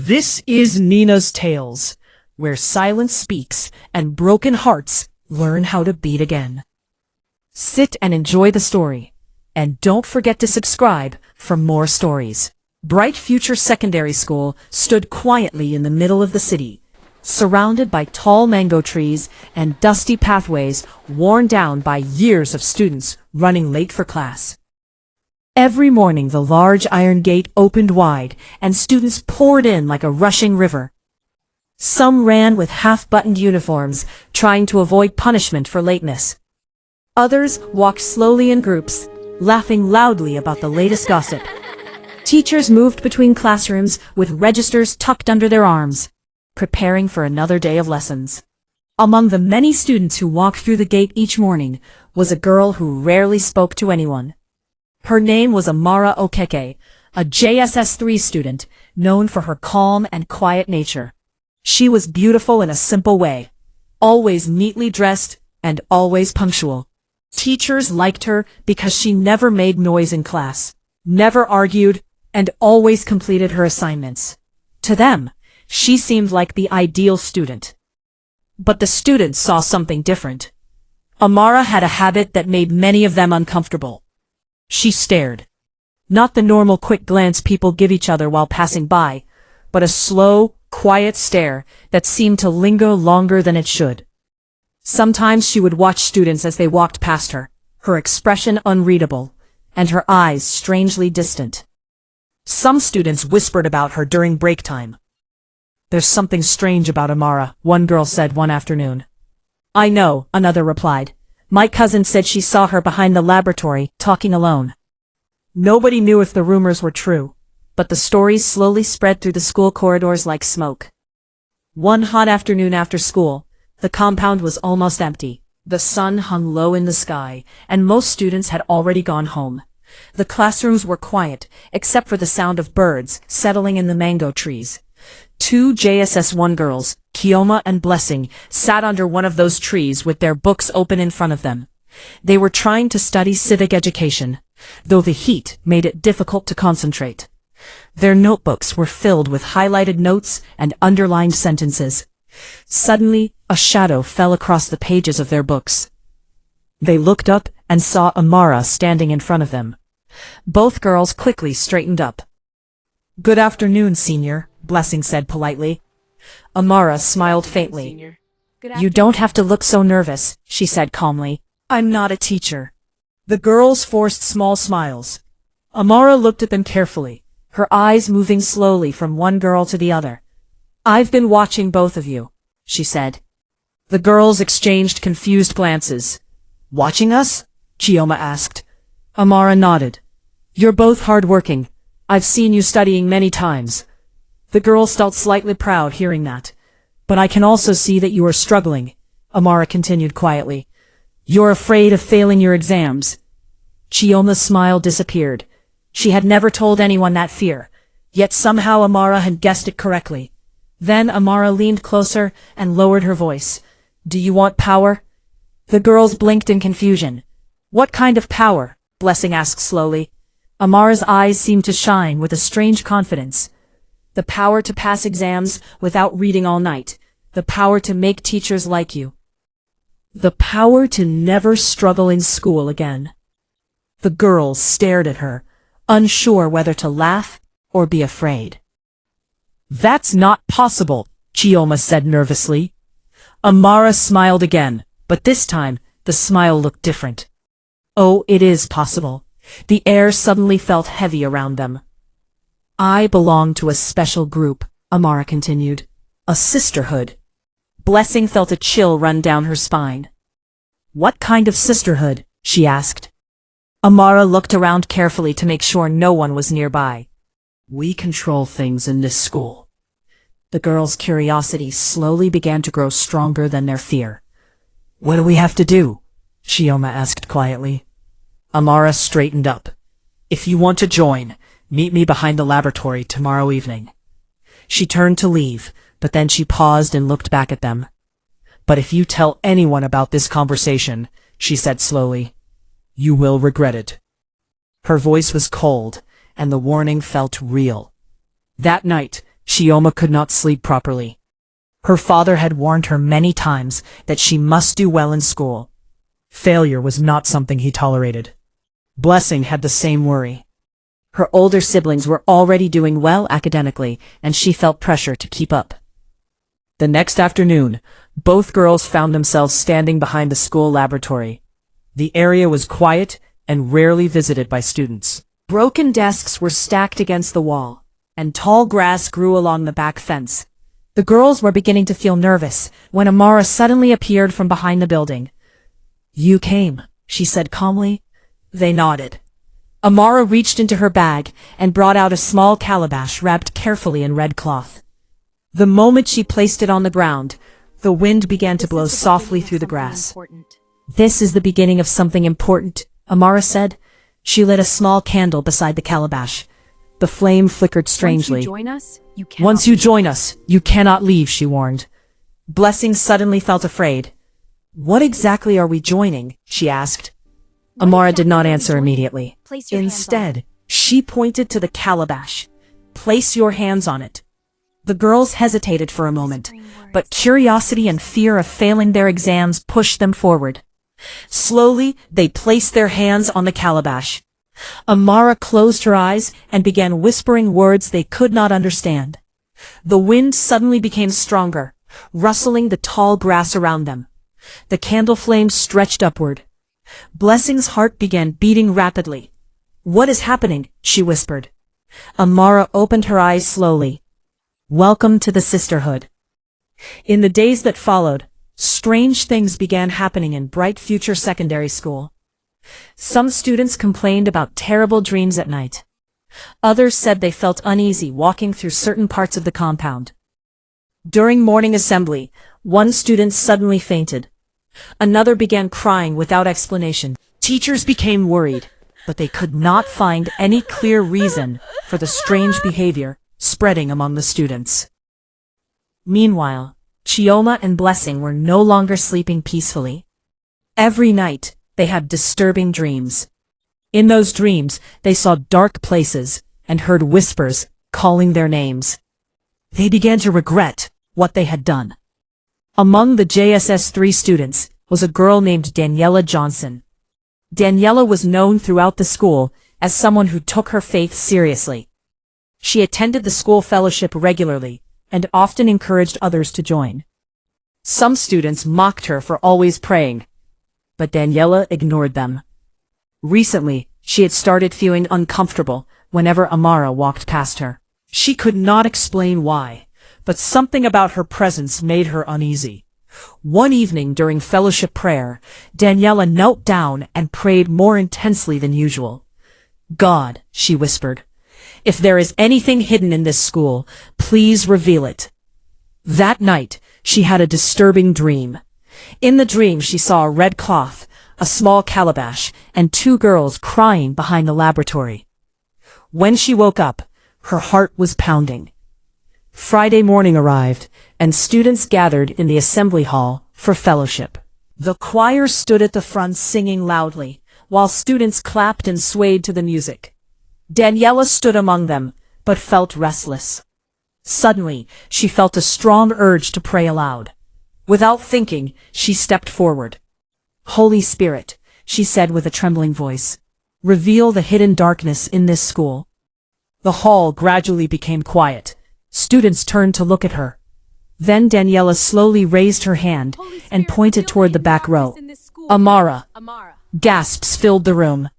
This is Nina's Tales, where silence speaks and broken hearts learn how to beat again. Sit and enjoy the story, and don't forget to subscribe for more stories. Bright Future Secondary School stood quietly in the middle of the city, surrounded by tall mango trees and dusty pathways worn down by years of students running late for class. Every morning the large iron gate opened wide and students poured in like a rushing river. Some ran with half-buttoned uniforms, trying to avoid punishment for lateness. Others walked slowly in groups, laughing loudly about the latest gossip. Teachers moved between classrooms with registers tucked under their arms, preparing for another day of lessons. Among the many students who walked through the gate each morning was a girl who rarely spoke to anyone. Her name was Amara Okeke, a JSS3 student known for her calm and quiet nature. She was beautiful in a simple way, always neatly dressed and always punctual. Teachers liked her because she never made noise in class, never argued, and always completed her assignments. To them, she seemed like the ideal student. But the students saw something different. Amara had a habit that made many of them uncomfortable. She stared. Not the normal quick glance people give each other while passing by, but a slow, quiet stare that seemed to linger longer than it should. Sometimes she would watch students as they walked past her, her expression unreadable, and her eyes strangely distant. Some students whispered about her during break time. "There's something strange about Amara," one girl said one afternoon. "I know," another replied. "My cousin said she saw her behind the laboratory, talking alone." Nobody knew if the rumors were true, but the stories slowly spread through the school corridors like smoke. One hot afternoon after school, the compound was almost empty. The sun hung low in the sky, and most students had already gone home. The classrooms were quiet, except for the sound of birds settling in the mango trees. Two JSS1 girls, Kioma and Blessing, sat under one of those trees with their books open in front of them. They were trying to study civic education, though the heat made it difficult to concentrate. Their notebooks were filled with highlighted notes and underlined sentences. Suddenly, a shadow fell across the pages of their books. They looked up and saw Amara standing in front of them. Both girls quickly straightened up. "Good afternoon, senior," Blessing said politely. Amara smiled faintly. "You don't have to look so nervous," she said calmly. "I'm not a teacher." The girls forced small smiles. Amara looked at them carefully, her eyes moving slowly from one girl to the other. "I've been watching both of you," she said. The girls exchanged confused glances. "Watching us?" Chioma asked. Amara nodded. "You're both hard-working. I've seen you studying many times." The girls felt slightly proud hearing that. "But I can also see that you are struggling," Amara continued quietly. "You're afraid of failing your exams." Chioma's smile disappeared. She had never told anyone that fear, yet somehow Amara had guessed it correctly. Then Amara leaned closer and lowered her voice. "Do you want power?" The girls blinked in confusion. "What kind of power?" Blessing asked slowly. Amara's eyes seemed to shine with a strange confidence. "The power to pass exams without reading all night. The power to make teachers like you. The power to never struggle in school again." The girls stared at her, unsure whether to laugh or be afraid. "That's not possible," Chioma said nervously. Amara smiled again, but this time the smile looked different. "Oh, it is possible." The air suddenly felt heavy around them. "I belong to a special group," Amara continued. "A sisterhood." Blessing felt a chill run down her spine. "What kind of sisterhood?" she asked. Amara looked around carefully to make sure no one was nearby. "We control things in this school." The girls' curiosity slowly began to grow stronger than their fear. "What do we have to do?" Chioma asked quietly. Amara straightened up. "If you want to join, meet me behind the laboratory tomorrow evening." She turned to leave, but then she paused and looked back at them. "But if you tell anyone about this conversation," she said slowly, "you will regret it." Her voice was cold, and the warning felt real. That night, Chioma could not sleep properly. Her father had warned her many times that she must do well in school. Failure was not something he tolerated. Blessing had the same worry. Her older siblings were already doing well academically, and she felt pressure to keep up. The next afternoon, both girls found themselves standing behind the school laboratory. The area was quiet and rarely visited by students. Broken desks were stacked against the wall, and tall grass grew along the back fence. The girls were beginning to feel nervous when Amara suddenly appeared from behind the building. "You came," she said calmly. They nodded. Amara reached into her bag and brought out a small calabash wrapped carefully in red cloth. The moment she placed it on the ground, the wind began to blow softly through the grass. "This is the beginning of something important," Amara said. She lit a small candle beside the calabash. The flame flickered strangely. "Once you join us, you cannot leave," she warned. Blessing suddenly felt afraid. "What exactly are we joining?" she asked. Amara did not answer immediately. Instead, she pointed to the calabash. "Place your hands on it." The girls hesitated for a moment, but curiosity and fear of failing their exams pushed them forward. Slowly, they placed their hands on the calabash. Amara closed her eyes and began whispering words they could not understand. The wind suddenly became stronger, rustling the tall grass around them. The candle flame stretched upward. Blessing's heart began beating rapidly. "What is happening?" she whispered. Amara opened her eyes slowly. "Welcome to the sisterhood." In the days that followed, strange things began happening in Bright Future Secondary School. Some students complained about terrible dreams at night. Others said they felt uneasy walking through certain parts of the compound. During morning assembly, one student suddenly fainted. Another began crying without explanation. Teachers became worried, but they could not find any clear reason for the strange behavior spreading among the students. Meanwhile, Chioma and Blessing were no longer sleeping peacefully. Every night, they had disturbing dreams. In those dreams, they saw dark places and heard whispers calling their names. They began to regret what they had done. Among the JSS3 students was a girl named Daniella Johnson. Daniella was known throughout the school as someone who took her faith seriously. She attended the school fellowship regularly and often encouraged others to join. Some students mocked her for always praying, but Daniella ignored them. Recently, she had started feeling uncomfortable whenever Amara walked past her. She could not explain why, but something about her presence made her uneasy. One evening during fellowship prayer, Daniella knelt down and prayed more intensely than usual. "God," she whispered, "if there is anything hidden in this school, please reveal it." That night, she had a disturbing dream. In the dream, she saw a red cloth, a small calabash, and two girls crying behind the laboratory. When she woke up, her heart was pounding. Friday morning arrived, and students gathered in the assembly hall for fellowship. The choir stood at the front singing loudly, while students clapped and swayed to the music. Daniella stood among them, but felt restless. Suddenly, she felt a strong urge to pray aloud. Without thinking, she stepped forward. "Holy Spirit," she said with a trembling voice, "reveal the hidden darkness in this school." The hall gradually became quiet. Students turned to look at her. Then Daniella slowly raised her hand and pointed toward the back row. "Amara!" Gasps filled the room.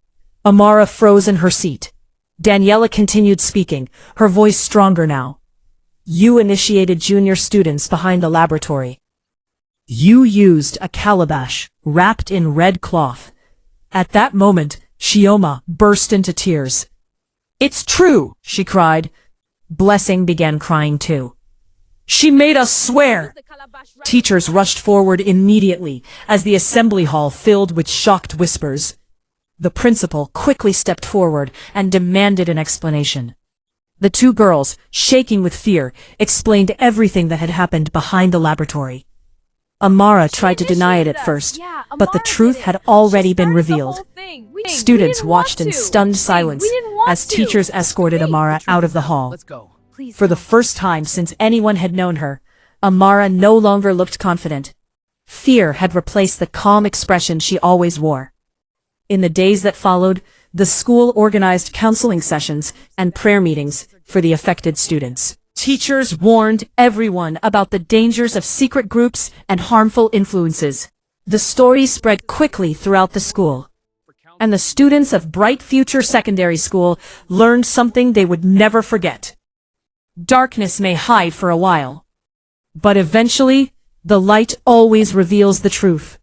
Amara froze in her seat. Daniella continued speaking, her voice stronger now. "You initiated junior students behind the laboratory. You used a calabash wrapped in red cloth." At that moment, Chioma burst into tears. "It's true," she cried. Blessing began crying too. "She made us swear!" Teachers rushed forward immediately as the assembly hall filled with shocked whispers. The principal quickly stepped forward and demanded an explanation. The two girls, shaking with fear, explained everything that had happened behind the laboratory. Amara tried to deny it at first, but the truth had already been revealed. Students watched in stunned silence as teachers escorted Amara out of the hall. For the first time since anyone had known her, Amara no longer looked confident. Fear had replaced the calm expression she always wore. In the days that followed, the school organized counseling sessions and prayer meetings for the affected students. Teachers warned everyone about the dangers of secret groups and harmful influences. The story spread quickly throughout the school, and the students of Bright Future Secondary School learned something they would never forget. Darkness may hide for a while, but eventually, the light always reveals the truth.